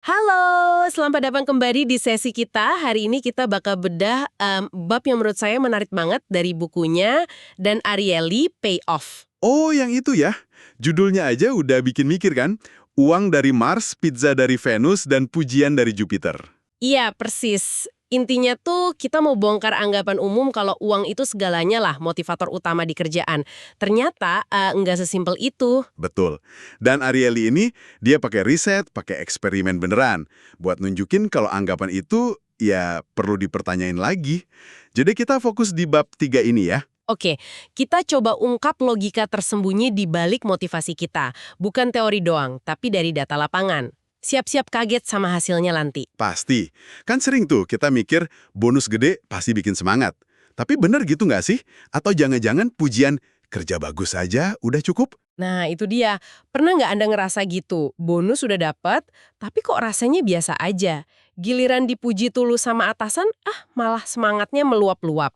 Halo, selamat datang kembali di sesi kita. Hari ini kita bakal bedah bab yang menurut saya menarik banget dari bukunya dan Ariely, Pay Off. Oh, yang itu ya. Judulnya aja udah bikin mikir kan? Uang dari Mars, pizza dari Venus, dan pujian dari Jupiter. Iya, persis. Intinya tuh kita mau bongkar anggapan umum kalau uang itu segalanya lah motivator utama di kerjaan. Ternyata nggak sesimpel itu. Betul. Dan Ariely ini, dia pakai riset, pakai eksperimen beneran. Buat nunjukin kalau anggapan itu, ya perlu dipertanyain lagi. Jadi kita fokus di bab 3 ini ya. Oke, kita coba ungkap logika tersembunyi di balik motivasi kita. Bukan teori doang, tapi dari data lapangan. Siap-siap kaget sama hasilnya nanti. Pasti. Kan sering tuh kita mikir bonus gede pasti bikin semangat. Tapi bener gitu nggak sih? Atau jangan-jangan pujian kerja bagus aja udah cukup? Nah, itu dia. Pernah nggak Anda ngerasa gitu? Bonus sudah dapat, tapi kok rasanya biasa aja. Giliran dipuji tulus sama atasan, malah semangatnya meluap-luap.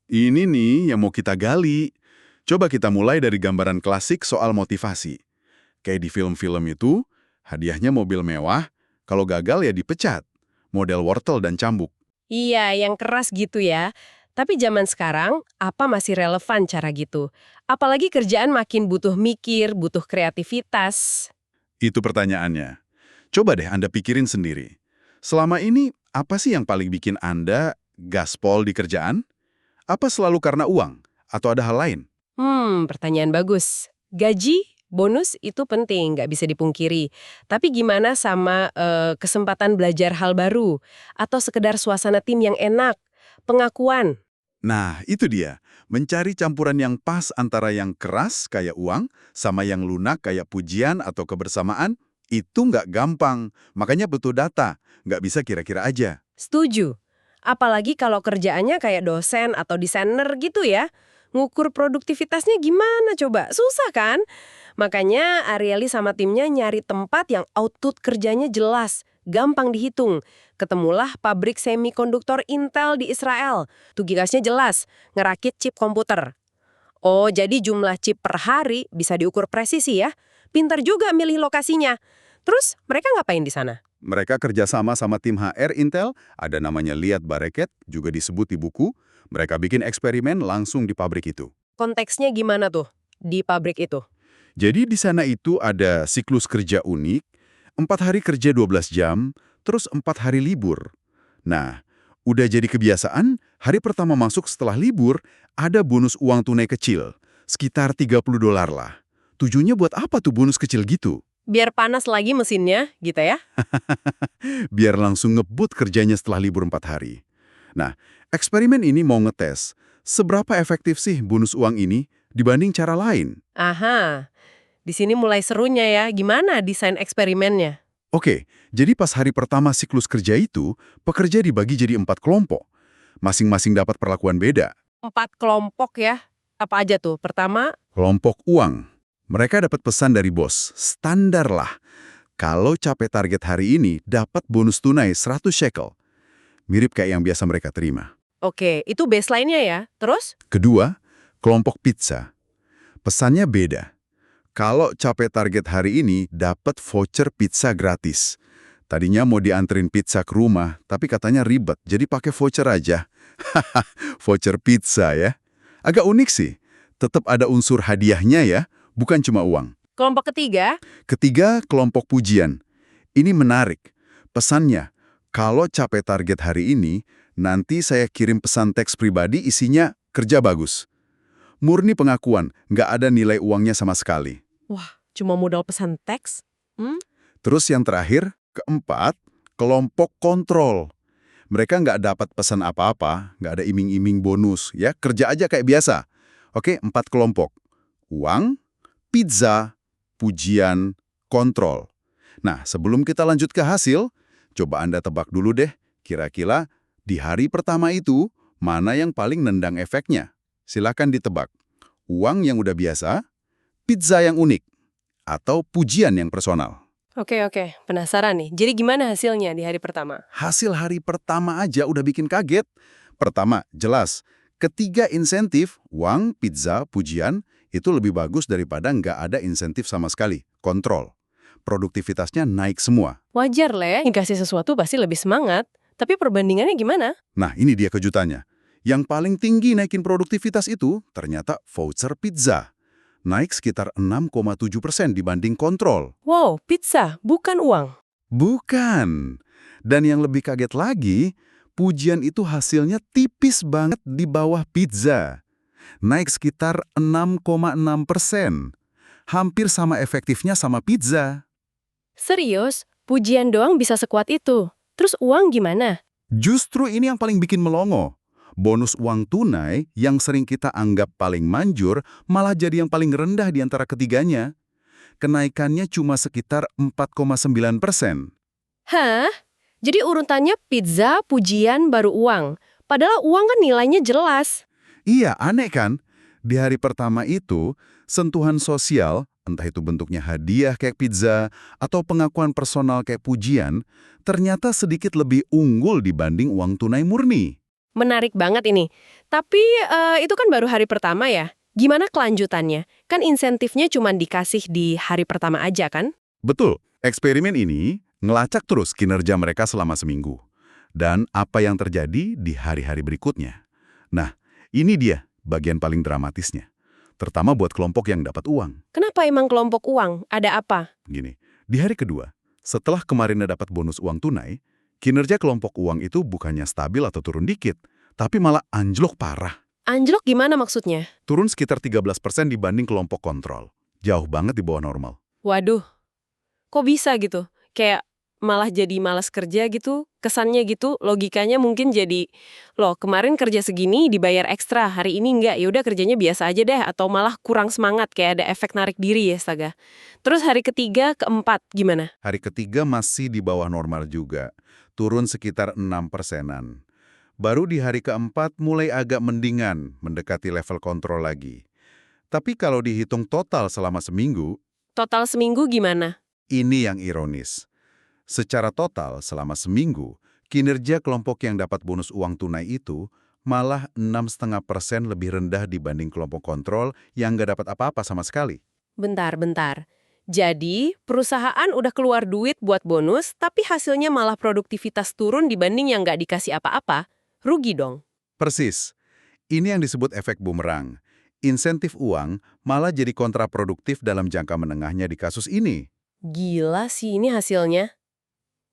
Ini nih yang mau kita gali. Coba kita mulai dari gambaran klasik soal motivasi. Kayak di film-film itu, hadiahnya mobil mewah, kalau gagal ya dipecat. Model wortel dan cambuk. Iya, yang keras gitu ya. Tapi zaman sekarang, apa masih relevan cara gitu? Apalagi kerjaan makin butuh mikir, butuh kreativitas. Itu pertanyaannya. Coba deh Anda pikirin sendiri. Selama ini, apa sih yang paling bikin Anda gaspol di kerjaan? Apa selalu karena uang? Atau ada hal lain? Pertanyaan bagus. Gaji, bonus itu penting, nggak bisa dipungkiri. Tapi gimana sama kesempatan belajar hal baru? Atau sekedar suasana tim yang enak? Pengakuan? Nah, itu dia. Mencari campuran yang pas antara yang keras kayak uang sama yang lunak kayak pujian atau kebersamaan, itu nggak gampang. Makanya butuh data. Nggak bisa kira-kira aja. Setuju. Apalagi kalau kerjaannya kayak dosen atau desainer gitu ya. Ngukur produktivitasnya gimana coba? Susah kan? Makanya Ariely sama timnya nyari tempat yang output kerjanya jelas, gampang dihitung. Ketemulah pabrik semikonduktor Intel di Israel. Tugasnya jelas, ngerakit chip komputer. Oh, jadi jumlah chip per hari bisa diukur presisi ya. Pintar juga milih lokasinya. Terus mereka ngapain di sana? Mereka kerjasama sama tim HR Intel, ada namanya Liat Bareket, juga disebut di buku. Mereka bikin eksperimen langsung di pabrik itu. Konteksnya gimana tuh di pabrik itu? Jadi di sana itu ada siklus kerja unik, 4 hari kerja 12 jam, terus 4 hari libur. Nah, udah jadi kebiasaan, hari pertama masuk setelah libur, ada bonus uang tunai kecil, sekitar $30 lah. Tujuannya buat apa tuh bonus kecil gitu? Biar panas lagi mesinnya, gitu ya? Biar langsung ngebut kerjanya setelah libur 4 hari. Nah, eksperimen ini mau ngetes, seberapa efektif sih bonus uang ini dibanding cara lain? Aha, di sini mulai serunya ya. Gimana desain eksperimennya? Oke, jadi pas hari pertama siklus kerja itu, pekerja dibagi jadi 4 kelompok. Masing-masing dapat perlakuan beda. 4 kelompok ya. Apa aja tuh? Pertama, Kelompok uang. Mereka dapat pesan dari bos, standar lah. Kalau capai target hari ini, dapat bonus tunai 100 shekel. Mirip kayak yang biasa mereka terima. oke, itu baseline-nya ya. Terus? Kedua, kelompok pizza. Pesannya beda. Kalau capai target hari ini, dapat voucher pizza gratis. Tadinya mau dianterin pizza ke rumah, tapi katanya ribet, jadi pakai voucher aja. Hahaha, voucher pizza ya. Agak unik sih. Tetap ada unsur hadiahnya ya, bukan cuma uang. Kelompok ketiga, Ketiga, kelompok pujian. Ini menarik. Pesannya, kalau capai target hari ini, nanti saya kirim pesan teks pribadi isinya kerja bagus. Murni pengakuan, nggak ada nilai uangnya sama sekali. wah, cuma modal pesan teks? Terus yang terakhir, keempat, kelompok kontrol. Mereka nggak dapat pesan apa-apa, nggak ada iming-iming bonus, ya kerja aja kayak biasa. Oke, 4 kelompok. Uang, pizza, pujian, kontrol. Nah, sebelum kita lanjut ke hasil, coba Anda tebak dulu deh, kira-kira di hari pertama itu, mana yang paling nendang efeknya? Silakan ditebak. Uang yang udah biasa, pizza yang unik, atau pujian yang personal. Oke, penasaran nih. Jadi gimana hasilnya di hari pertama? Hasil hari pertama aja udah bikin kaget. Pertama, jelas. Ketiga insentif, uang, pizza, pujian, itu lebih bagus daripada nggak ada insentif sama sekali. Kontrol. produktivitasnya naik semua. Wajar lah ya, dikasih sesuatu pasti lebih semangat. Tapi perbandingannya gimana? Nah, ini dia kejutannya. Yang paling tinggi naikin produktivitas itu ternyata voucher pizza. Naik sekitar 6,7% dibanding kontrol. Wow, pizza, bukan uang. Bukan. Dan yang lebih kaget lagi, pujian itu hasilnya tipis banget di bawah pizza. Naik sekitar 6,6%. Hampir sama efektifnya sama pizza. Serius, pujian doang bisa sekuat itu. Terus uang gimana? Justru ini yang paling bikin melongo. Bonus uang tunai yang sering kita anggap paling manjur malah jadi yang paling rendah di antara ketiganya. Kenaikannya cuma sekitar 4,9%. Hah? Jadi urutannya pizza, pujian, baru uang. Padahal uang kan nilainya jelas. Iya, aneh kan? Di hari pertama itu, sentuhan sosial, entah itu bentuknya hadiah kayak pizza, atau pengakuan personal kayak pujian, ternyata sedikit lebih unggul dibanding uang tunai murni. Menarik banget ini. Tapi itu kan baru hari pertama ya. Gimana kelanjutannya? Kan insentifnya cuma dikasih di hari pertama aja kan? Betul, eksperimen ini ngelacak terus kinerja mereka selama seminggu. Dan apa yang terjadi di hari-hari berikutnya. Nah, ini dia bagian paling dramatisnya. Terutama buat kelompok yang dapat uang. Kenapa emang kelompok uang? Ada apa? Gini, di hari kedua, setelah kemarinnya dapat bonus uang tunai, kinerja kelompok uang itu bukannya stabil atau turun dikit, tapi malah anjlok parah. Anjlok gimana maksudnya? Turun sekitar 13% dibanding kelompok kontrol. Jauh banget di bawah normal. Waduh, kok bisa gitu? Kayak malah jadi malas kerja gitu, kesannya gitu, logikanya mungkin jadi, loh kemarin kerja segini dibayar ekstra, hari ini enggak, yaudah kerjanya biasa aja deh, atau malah kurang semangat, kayak ada efek narik diri ya, astaga. Terus hari ketiga, keempat, gimana? Hari ketiga masih di bawah normal juga, turun sekitar 6%-an. Baru di hari keempat mulai agak mendingan, mendekati level kontrol lagi. Tapi kalau dihitung total selama seminggu, Total seminggu gimana? ini yang ironis. Secara total selama seminggu, kinerja kelompok yang dapat bonus uang tunai itu malah 6,5% lebih rendah dibanding kelompok kontrol yang nggak dapat apa-apa sama sekali. Bentar. Jadi, perusahaan udah keluar duit buat bonus, tapi hasilnya malah produktivitas turun dibanding yang nggak dikasih apa-apa. Rugi dong. Persis. Ini yang disebut efek bumerang. Insentif uang malah jadi kontraproduktif dalam jangka menengahnya di kasus ini. Gila sih ini hasilnya.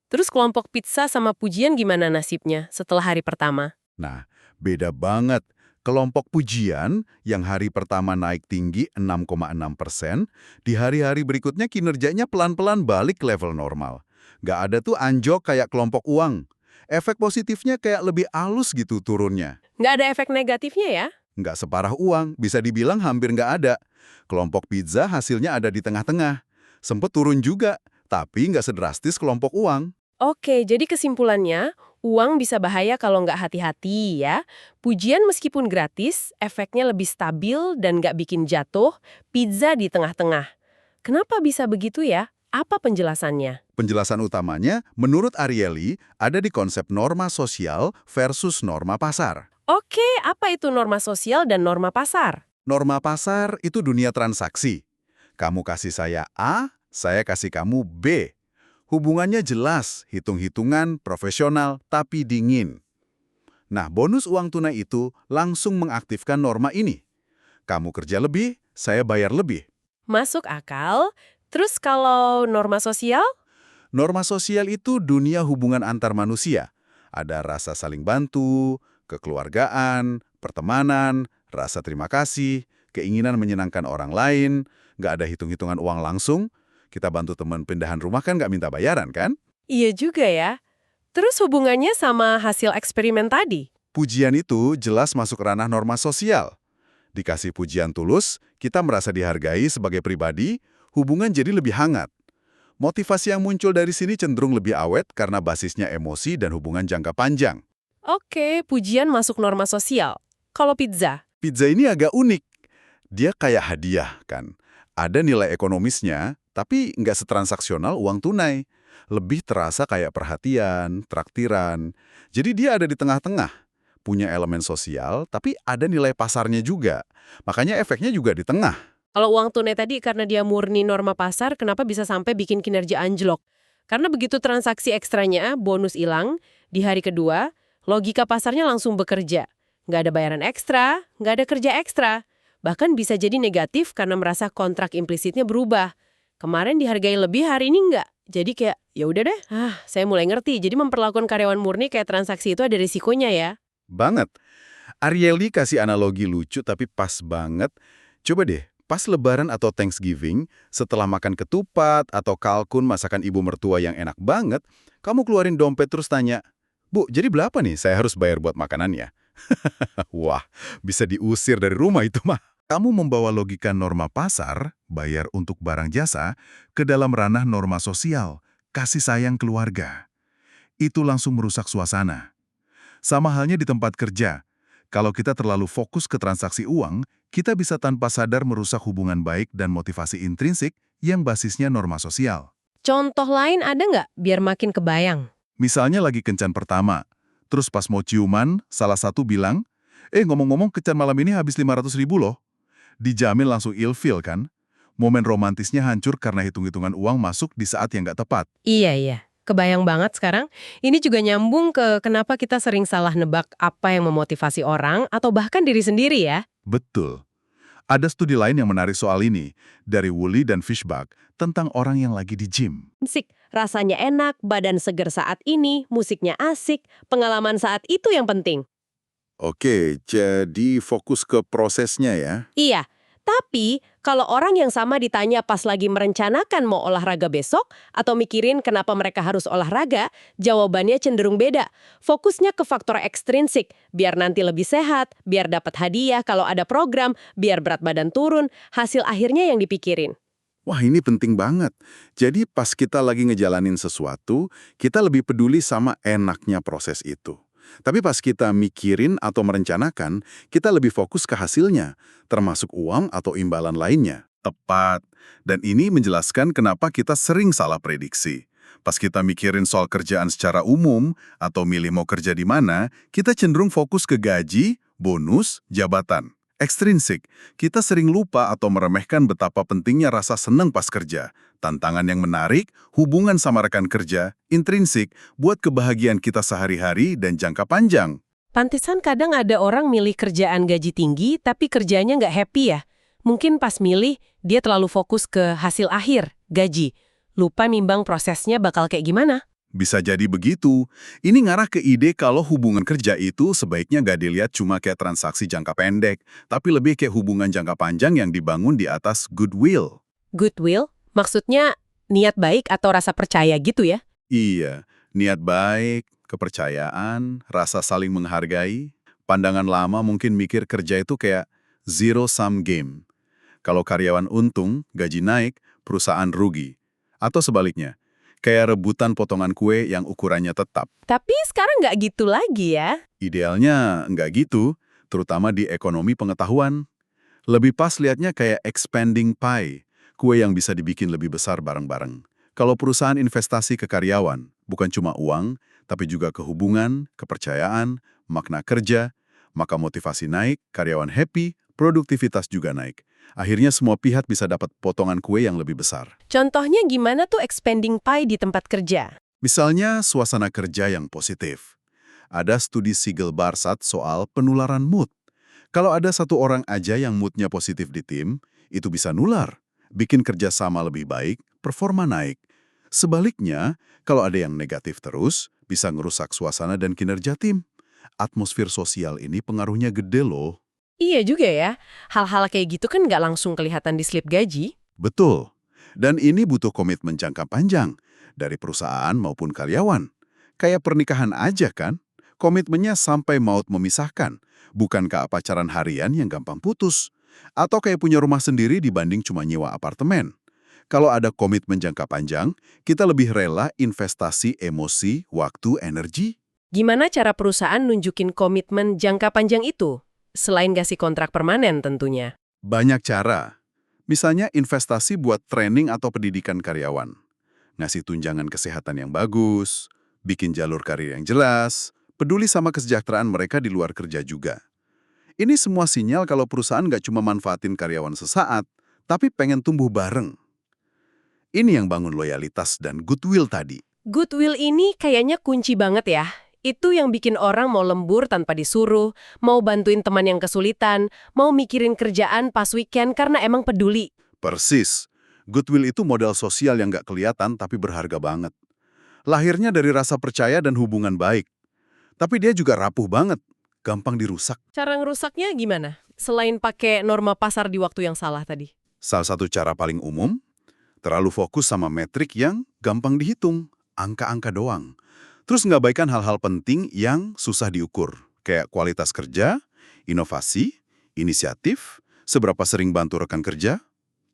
Terus kelompok pizza sama pujian gimana nasibnya setelah hari pertama? Nah, beda banget. Kelompok pujian yang hari pertama naik tinggi 6,6%, di hari-hari berikutnya kinerjanya pelan-pelan balik ke level normal. Nggak ada tuh anjok kayak kelompok uang. Efek positifnya kayak lebih halus gitu turunnya. Nggak ada efek negatifnya ya? Nggak separah uang, bisa dibilang hampir nggak ada. Kelompok pizza hasilnya ada di tengah-tengah. Sempet turun juga, tapi nggak sedrastis kelompok uang. Oke, jadi kesimpulannya, uang bisa bahaya kalau nggak hati-hati ya. Pujian meskipun gratis, efeknya lebih stabil dan nggak bikin jatuh, pizza di tengah-tengah. Kenapa bisa begitu ya? Apa penjelasannya? Penjelasan utamanya, menurut Ariely, ada di konsep norma sosial versus norma pasar. Oke, apa itu norma sosial dan norma pasar? Norma pasar itu dunia transaksi. Kamu kasih saya A, saya kasih kamu B. Hubungannya jelas, hitung-hitungan, profesional, tapi dingin. Nah, bonus uang tunai itu langsung mengaktifkan norma ini. Kamu kerja lebih, saya bayar lebih. Masuk akal. Terus kalau norma sosial? Norma sosial itu dunia hubungan antar manusia. Ada rasa saling bantu, kekeluargaan, pertemanan, rasa terima kasih, keinginan menyenangkan orang lain, nggak ada hitung-hitungan uang langsung. Kita bantu teman pindahan rumah kan nggak minta bayaran kan? Iya juga ya. Terus hubungannya sama hasil eksperimen tadi? Pujian itu jelas masuk ranah norma sosial. Dikasih pujian tulus, kita merasa dihargai sebagai pribadi, hubungan jadi lebih hangat. Motivasi yang muncul dari sini cenderung lebih awet karena basisnya emosi dan hubungan jangka panjang. Oke, pujian masuk norma sosial. Kalau pizza? Pizza ini agak unik. Dia kayak hadiah kan. Ada nilai ekonomisnya, tapi nggak setransaksional uang tunai. Lebih terasa kayak perhatian, traktiran. Jadi dia ada di tengah-tengah. Punya elemen sosial, tapi ada nilai pasarnya juga. Makanya efeknya juga di tengah. Kalau uang tunai tadi karena dia murni norma pasar, kenapa bisa sampai bikin kinerja anjlok? Karena begitu transaksi ekstranya, bonus hilang, di hari kedua, logika pasarnya langsung bekerja. Nggak ada bayaran ekstra, nggak ada kerja ekstra. Bahkan bisa jadi negatif karena merasa kontrak implisitnya berubah. Kemarin dihargai lebih, hari ini nggak. Jadi kayak, ya udah deh, saya mulai ngerti. Jadi memperlakukan karyawan murni kayak transaksi itu ada risikonya ya. Banget. Ariely kasih analogi lucu tapi pas banget. Coba deh, pas Lebaran atau Thanksgiving, setelah makan ketupat atau kalkun masakan ibu mertua yang enak banget, kamu keluarin dompet terus tanya, "Bu, jadi berapa nih saya harus bayar buat makanannya?" Wah, bisa diusir dari rumah itu mah. Kamu membawa logika norma pasar, bayar untuk barang jasa, ke dalam ranah norma sosial, kasih sayang keluarga. Itu langsung merusak suasana. Sama halnya di tempat kerja. Kalau kita terlalu fokus ke transaksi uang, kita bisa tanpa sadar merusak hubungan baik dan motivasi intrinsik yang basisnya norma sosial. Contoh lain ada nggak biar makin kebayang? Misalnya lagi kencan pertama, terus pas mau ciuman, salah satu bilang, ngomong-ngomong kencan malam ini habis 500.000 loh. Dijamin langsung ilfeel kan? Momen romantisnya hancur karena hitung-hitungan uang masuk di saat yang nggak tepat. Iya, iya. Kebayang banget sekarang. Ini juga nyambung ke kenapa kita sering salah nebak apa yang memotivasi orang atau bahkan diri sendiri ya. Betul. Ada studi lain yang menarik soal ini, dari Woolley dan Fishbach, tentang orang yang lagi di gym. Musik, rasanya enak, badan seger saat ini, musiknya asik, pengalaman saat itu yang penting. Oke, jadi fokus ke prosesnya ya. Iya, tapi kalau orang yang sama ditanya pas lagi merencanakan mau olahraga besok atau mikirin kenapa mereka harus olahraga, jawabannya cenderung beda. Fokusnya ke faktor ekstrinsik, biar nanti lebih sehat, biar dapat hadiah kalau ada program, biar berat badan turun, hasil akhirnya yang dipikirin. Wah, ini penting banget. Jadi pas kita lagi ngejalanin sesuatu, kita lebih peduli sama enaknya proses itu. Tapi pas kita mikirin atau merencanakan, kita lebih fokus ke hasilnya, termasuk uang atau imbalan lainnya. Tepat. Dan ini menjelaskan kenapa kita sering salah prediksi. Pas kita mikirin soal kerjaan secara umum atau milih mau kerja di mana, kita cenderung fokus ke gaji, bonus, jabatan. Ekstrinsik, kita sering lupa atau meremehkan betapa pentingnya rasa senang pas kerja. Tantangan yang menarik, hubungan sama rekan kerja, intrinsik, buat kebahagiaan kita sehari-hari dan jangka panjang. Pantesan kadang ada orang milih kerjaan gaji tinggi tapi kerjanya nggak happy ya. Mungkin pas milih, dia terlalu fokus ke hasil akhir, gaji. Lupa nimbang prosesnya bakal kayak gimana. Bisa jadi begitu. Ini ngarah ke ide kalau hubungan kerja itu sebaiknya nggak dilihat cuma kayak transaksi jangka pendek, tapi lebih kayak hubungan jangka panjang yang dibangun di atas goodwill. Goodwill? Maksudnya niat baik atau rasa percaya gitu ya? Iya, niat baik, kepercayaan, rasa saling menghargai. Pandangan lama mungkin mikir kerja itu kayak zero-sum game. Kalau karyawan untung, gaji naik, perusahaan rugi. Atau sebaliknya, kayak rebutan potongan kue yang ukurannya tetap. Tapi sekarang nggak gitu lagi ya. Idealnya nggak gitu, terutama di ekonomi pengetahuan. Lebih pas lihatnya kayak expanding pie, kue yang bisa dibikin lebih besar bareng-bareng. Kalau perusahaan investasi ke karyawan, bukan cuma uang, tapi juga kehubungan, kepercayaan, makna kerja, maka motivasi naik, karyawan happy, produktivitas juga naik. Akhirnya semua pihak bisa dapat potongan kue yang lebih besar. Contohnya gimana tuh expanding pie di tempat kerja? Misalnya suasana kerja yang positif. Ada studi Siegel-Barsat soal penularan mood. Kalau ada satu orang aja yang moodnya positif di tim, itu bisa nular. Bikin kerjasama lebih baik, performa naik. Sebaliknya, kalau ada yang negatif terus, bisa ngerusak suasana dan kinerja tim. Atmosfer sosial ini pengaruhnya gede loh. Iya juga ya. Hal-hal kayak gitu kan nggak langsung kelihatan di slip gaji. Betul. Dan ini butuh komitmen jangka panjang dari perusahaan maupun karyawan. Kayak pernikahan aja kan? Komitmennya sampai maut memisahkan. Bukankah pacaran harian yang gampang putus? Atau kayak punya rumah sendiri dibanding cuma nyewa apartemen? Kalau ada komitmen jangka panjang, kita lebih rela investasi emosi, waktu, energi. Gimana cara perusahaan nunjukin komitmen jangka panjang itu? Selain kasih kontrak permanen tentunya. Banyak cara. Misalnya investasi buat training atau pendidikan karyawan. Ngasih tunjangan kesehatan yang bagus, bikin jalur karir yang jelas, peduli sama kesejahteraan mereka di luar kerja juga. Ini semua sinyal kalau perusahaan nggak cuma manfaatin karyawan sesaat, tapi pengen tumbuh bareng. Ini yang bangun loyalitas dan goodwill tadi. Goodwill ini kayaknya kunci banget ya. Itu yang bikin orang mau lembur tanpa disuruh, mau bantuin teman yang kesulitan, mau mikirin kerjaan pas weekend karena emang peduli. Persis. Goodwill itu modal sosial yang nggak kelihatan tapi berharga banget. Lahirnya dari rasa percaya dan hubungan baik. Tapi dia juga rapuh banget, gampang dirusak. Cara ngerusaknya gimana? Selain pakai norma pasar di waktu yang salah tadi. Salah satu cara paling umum, terlalu fokus sama metrik yang gampang dihitung, angka-angka doang. Terus ngabaikan hal-hal penting yang susah diukur, kayak kualitas kerja, inovasi, inisiatif, seberapa sering bantu rekan kerja.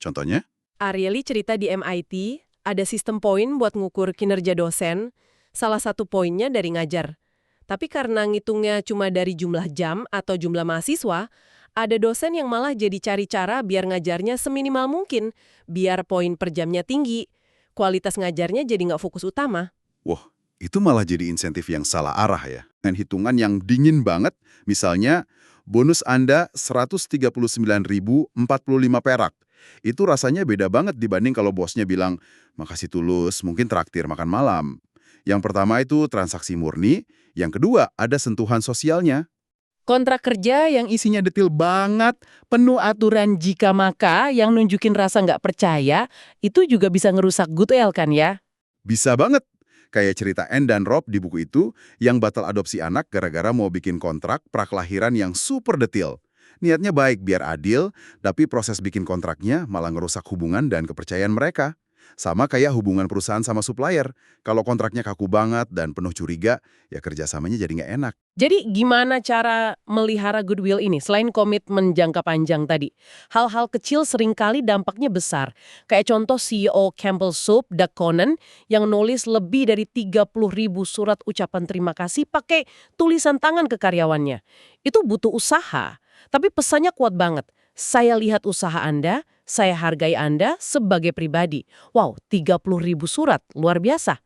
Contohnya, Ariely cerita di MIT, ada sistem poin buat ngukur kinerja dosen, salah satu poinnya dari ngajar. Tapi karena ngitungnya cuma dari jumlah jam atau jumlah mahasiswa, ada dosen yang malah jadi cari cara biar ngajarnya seminimal mungkin, biar poin per jamnya tinggi. Kualitas ngajarnya jadi nggak fokus utama. wah, itu malah jadi insentif yang salah arah ya. Dengan hitungan yang dingin banget, misalnya bonus Anda 139.045 perak. Itu rasanya beda banget dibanding kalau bosnya bilang, makasih tulus, mungkin traktir makan malam. Yang pertama itu transaksi murni, yang kedua ada sentuhan sosialnya. Kontrak kerja yang isinya detil banget, penuh aturan jika maka, yang nunjukin rasa nggak percaya, itu juga bisa ngerusak goodwill kan ya? Bisa banget. Kayak cerita Anne dan Rob di buku itu, yang batal adopsi anak gara-gara mau bikin kontrak prakelahiran yang super detil. Niatnya baik biar adil, tapi proses bikin kontraknya malah ngerusak hubungan dan kepercayaan mereka. Sama kayak hubungan perusahaan sama supplier. Kalau kontraknya kaku banget dan penuh curiga, ya kerjasamanya jadi nggak enak. Jadi gimana cara melihara goodwill ini selain komitmen jangka panjang tadi? Hal-hal kecil seringkali dampaknya besar. Kayak contoh CEO Campbell Soup, Doug Conan, yang nulis lebih dari 30.000 surat ucapan terima kasih pakai tulisan tangan ke karyawannya. Itu butuh usaha, tapi pesannya kuat banget. Saya lihat usaha Anda, saya hargai Anda sebagai pribadi. Wow, 30.000 surat, luar biasa.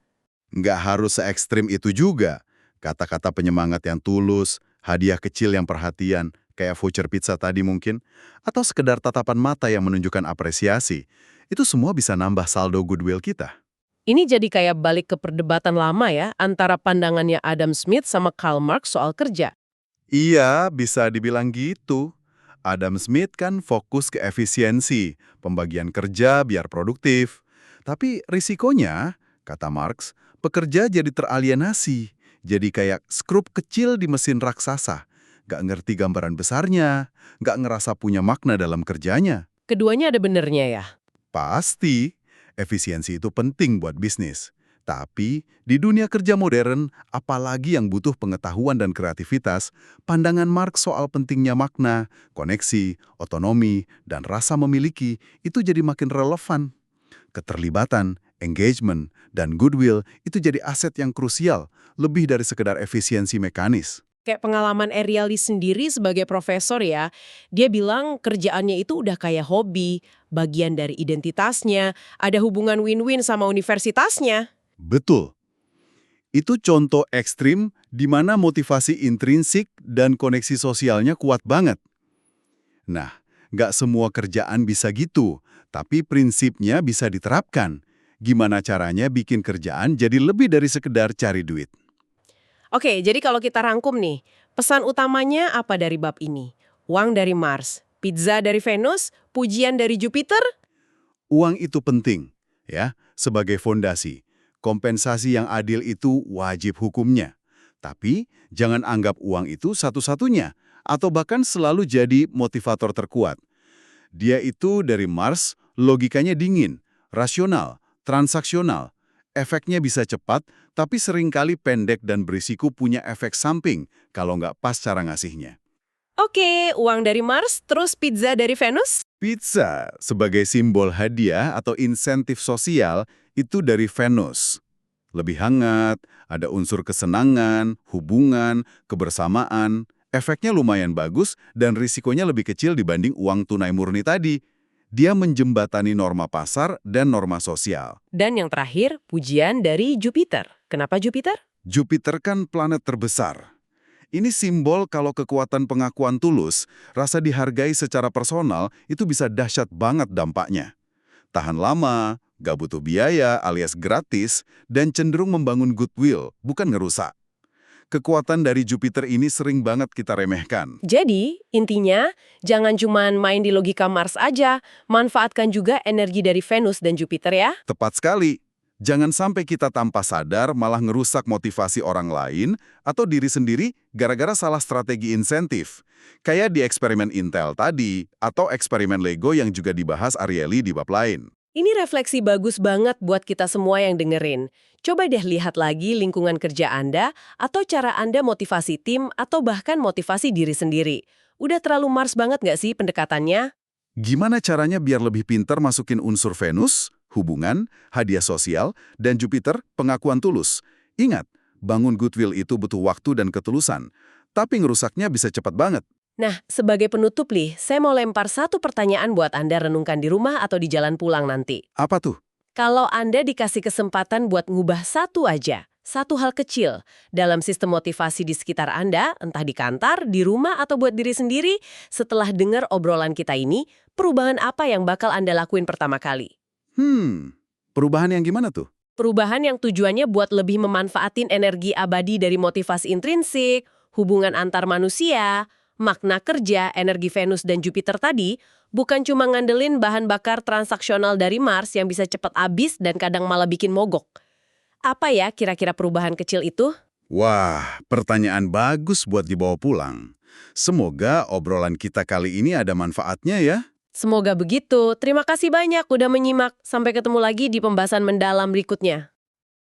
Nggak harus se-ekstrim itu juga. Kata-kata penyemangat yang tulus, hadiah kecil yang perhatian, kayak voucher pizza tadi mungkin, atau sekedar tatapan mata yang menunjukkan apresiasi, itu semua bisa nambah saldo goodwill kita. Ini jadi kayak balik ke perdebatan lama ya, antara pandangannya Adam Smith sama Karl Marx soal kerja. Iya, bisa dibilang gitu. Adam Smith kan fokus ke efisiensi, pembagian kerja biar produktif. Tapi risikonya, kata Marx, pekerja jadi teralienasi. Jadi kayak skrup kecil di mesin raksasa. Nggak ngerti gambaran besarnya, nggak ngerasa punya makna dalam kerjanya. Keduanya ada benernya ya. Pasti, efisiensi itu penting buat bisnis. Tapi, di dunia kerja modern, apalagi yang butuh pengetahuan dan kreativitas, pandangan Marx soal pentingnya makna, koneksi, otonomi, dan rasa memiliki itu jadi makin relevan. Keterlibatan, engagement, dan goodwill itu jadi aset yang krusial, lebih dari sekedar efisiensi mekanis. Kayak pengalaman Ariely sendiri sebagai profesor ya, dia bilang kerjaannya itu udah kayak hobi, bagian dari identitasnya, ada hubungan win-win sama universitasnya. Betul. Itu contoh ekstrim di mana motivasi intrinsik dan koneksi sosialnya kuat banget. Nah, nggak semua kerjaan bisa gitu, tapi prinsipnya bisa diterapkan. Gimana caranya bikin kerjaan jadi lebih dari sekedar cari duit? Oke, jadi kalau kita rangkum nih, pesan utamanya apa dari bab ini? Uang dari Mars, pizza dari Venus, pujian dari Jupiter? Uang itu penting, ya, sebagai fondasi. Kompensasi yang adil itu wajib hukumnya. Tapi, jangan anggap uang itu satu-satunya, atau bahkan selalu jadi motivator terkuat. Dia itu dari Mars, logikanya dingin, rasional, transaksional. Efeknya bisa cepat, tapi seringkali pendek dan berisiko punya efek samping kalau nggak pas cara ngasihnya. Oke, uang dari Mars, terus pizza dari Venus? Pizza sebagai simbol hadiah atau insentif sosial itu dari Venus. Lebih hangat, ada unsur kesenangan, hubungan, kebersamaan. Efeknya lumayan bagus dan risikonya lebih kecil dibanding uang tunai murni tadi. Dia menjembatani norma pasar dan norma sosial. Dan yang terakhir, pujian dari Jupiter. Kenapa Jupiter? Jupiter kan planet terbesar. Ini simbol kalau kekuatan pengakuan tulus, rasa dihargai secara personal, itu bisa dahsyat banget dampaknya. Tahan lama, gak butuh biaya alias gratis, dan cenderung membangun goodwill, bukan ngerusak. Kekuatan dari Jupiter ini sering banget kita remehkan. Jadi, intinya, jangan cuma main di logika Mars aja, manfaatkan juga energi dari Venus dan Jupiter ya. Tepat sekali. Jangan sampai kita tanpa sadar malah ngerusak motivasi orang lain atau diri sendiri gara-gara salah strategi insentif. Kayak di eksperimen Intel tadi, atau eksperimen Lego yang juga dibahas Ariely di bab lain. Ini refleksi bagus banget buat kita semua yang dengerin. Coba deh lihat lagi lingkungan kerja Anda, atau cara Anda motivasi tim, atau bahkan motivasi diri sendiri. Udah terlalu Mars banget nggak sih pendekatannya? Gimana caranya biar lebih pintar masukin unsur Venus, hubungan, hadiah sosial, dan Jupiter, pengakuan tulus? Ingat, bangun goodwill itu butuh waktu dan ketulusan. Tapi ngerusaknya bisa cepat banget. Nah, sebagai penutup nih, saya mau lempar satu pertanyaan buat Anda renungkan di rumah atau di jalan pulang nanti. Apa tuh? Kalau Anda dikasih kesempatan buat ngubah satu aja, satu hal kecil, dalam sistem motivasi di sekitar Anda, entah di kantor, di rumah, atau buat diri sendiri, setelah dengar obrolan kita ini, perubahan apa yang bakal Anda lakuin pertama kali? Perubahan yang gimana tuh? Perubahan yang tujuannya buat lebih memanfaatin energi abadi dari motivasi intrinsik, hubungan antar manusia, makna kerja, energi Venus dan Jupiter tadi, bukan cuma ngandelin bahan bakar transaksional dari Mars yang bisa cepat habis dan kadang malah bikin mogok. Apa ya kira-kira perubahan kecil itu? Wah, pertanyaan bagus buat dibawa pulang. Semoga obrolan kita kali ini ada manfaatnya ya. Semoga begitu. Terima kasih banyak udah menyimak. Sampai ketemu lagi di pembahasan mendalam berikutnya.